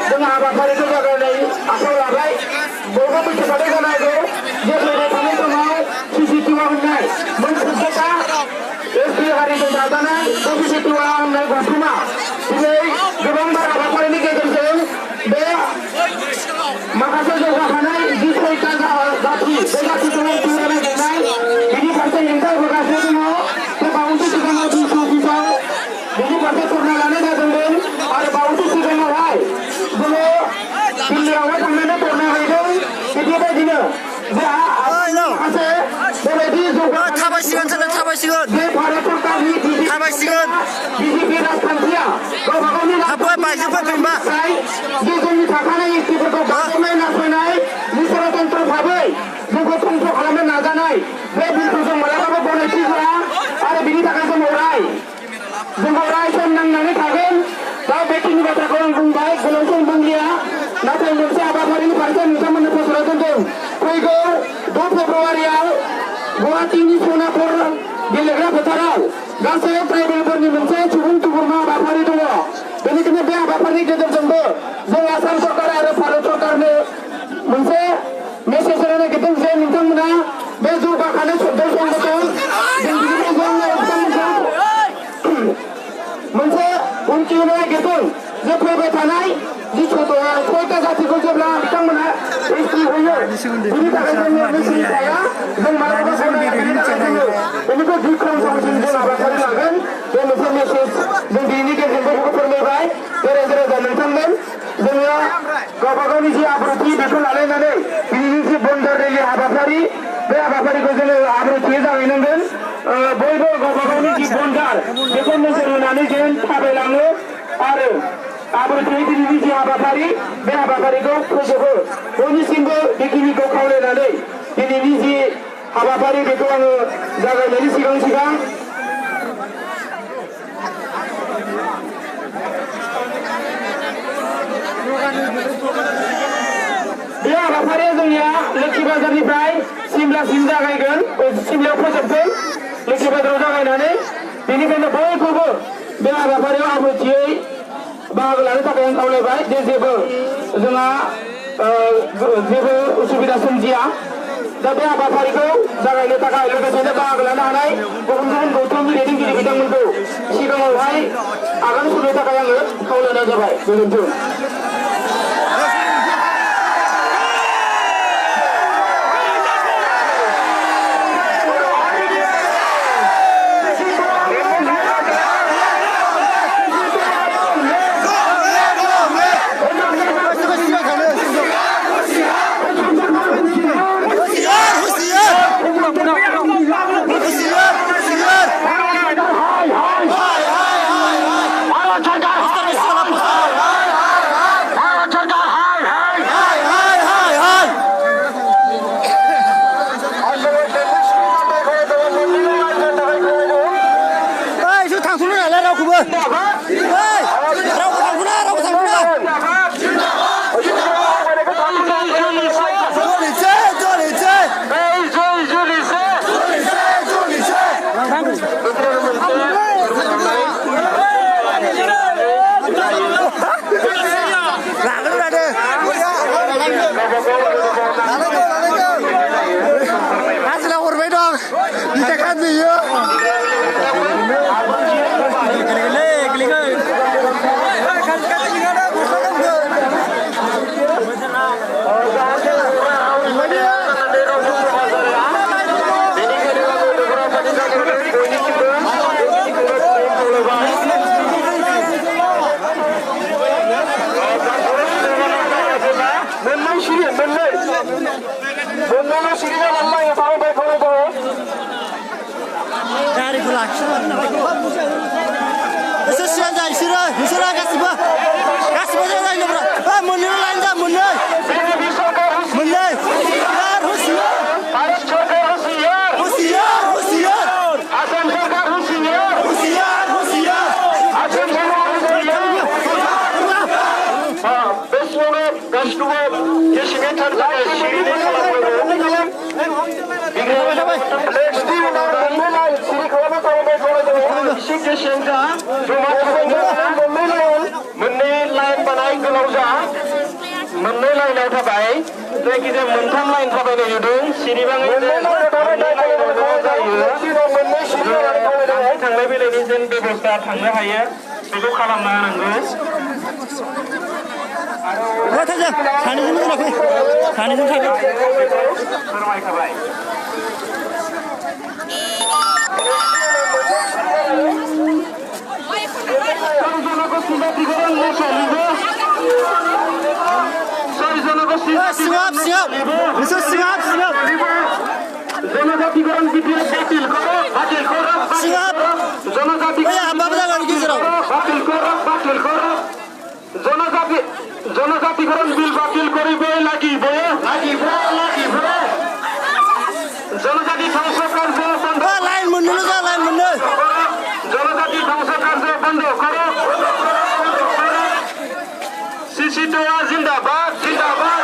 जों हाबाफारिखौ जागायनाय आखायाव लाबाय बयबो मिथिखानाय जानांगौ जे फैबाय थानाय समाव सिसिटिभि होननाय मोनफ्रोमबोथा एसपि हारिजों दाजानाय सिसिटिभि होननाय गौथुमा दिनै गोबांबार हाबाफारिनि गेजेरजों बे माखासे जौगाखानाय जि सयता जाथि बे जाथिखौ जौगानाय जानाय बिनि फारसे हेंथा होगासिनो दङ बे बावैसो सिगाङाव डिसि अफिसाव बिनि फारसे धरना लानाय जादोंमोन आरो बावैसो सिगाङावहाय जोङो दिल्लीयावहाय थांनानै धरना हैदों बेबायदिनो जे माखासे बेबायदि जौगाखानाय बे भारत सरकारनि बिजेपि राजखान्थिया गावबा गावनि जे जोंनि थाखानाय एसटिफोरखौ गादबनाय नासयनाय निसरतन्त्र भाबै जोंखौ धंस खालामनो नाजानाय बे बिलखौ जों मालाबाबो गनायथि होआ आरो बिनि थाखाय जों अराय सम नांनानै थागोन दा बेखिनि बाथ्राखौ आं बुंबाय गोलाव सम बुंलिया नाथाय मोनसे हाबाफारिनि फारसे नोंथांमोननो फोसावना दोनदों फैगौ 2 फेब्रुवारियाव गुवाहाटीनि सनापुर गेलेग्रा फोथाराव गासै ट्राइबेलफोरनि मोनसे सुबुं थुबुरमा हाबाफारि दङ बेनिखायनो बे हाबाफारिनि गेजेरजोंबो जों आसाम सरकार आरो भारत सरकारनो मोनसे मेसेज होनो नागिरदों जे नोंथांमोना बे जौगाखानाय संगठन मोनसे हुमखि होनो नागिरदों जे फैबाय थानाय जि सयता जातिखौ जेब्ला बिथांमोना एसटि होयो बिनि थाखाय जोङो मेसिन थाया जों मालाबा बेनिफ्राय गिख्रंथावसिन जों हाबाफारि लागोन बे मोनसे मेसेज जों बिनि गेजेरजों बेखौ फोरमायबाय रोजा रोजा नोंथांमोन जोङो गावबा गावनि जि आब्रुथि बेखौ लालायनानै बिनि जि बन्दार रेलि हाबाफारि बे हाबाफारिखौ जोङो आब्रुथियै जागायनांगोन बयबो गावबा गावनि जि बन्दार बेखौ नोजोर होनानै जेन थाबायलाङो आरो आब्रुथियै दिनैनि जि हाबाफारि बे हाबाफारिखौ फोजोबो बयनिसिमबो बेखिनिखौ खावलायनानै दिनैनि जि हाबाफारि बेखौ आङो जागायनायनि सिगां बे हाबाफारिया जोंनिया लोक्षि बाजारनिफ्राय सिमलासिम जागायगोन सिमलायाव फोजोबगोन लोक्षि बाजाराव जागायनानै बेनिखायनो बयखौबो बे हाबाफारियाव आब्रुथियै बाहागो लानो थाखाय आं खावलायबाय जे जेबो जोंहा जेबो उसुबिदा सोमजिया दा बे हाबाफारिखौ जागायनो थाखाय लोगोसेनो बाहागो लानो हानाय गुबुन गुबुन गौथुमनि दैदेनगिरि बिथांमोनखौ सिगाङावहाय आगान सुरनो थाखाय आङो खावलायनाय जाबाय गोजोन्थों मोननै लाइन बानाय गोलाव जा मोननै लाइनाव थाबाय जायखिजाया मोनथाम लाइन थाबायनाय नुदों सिरिबाङै थांलाय फैलायनि जेन बेबस्था थांनो हायो बेखौ खालामना होनांगौ फोरमायखाबाय জনজাতিকরণ বিধেয়ক বাতিল করো জনজাতিকরণ বিল বাতিল করিবে লাগিব জনজাতি ধ্বংস কার্য বন্ধ জনজাতি ধ্বংস কার্য বন্ধ করো সিসি জিন্দাবাদ জিন্দাবাদ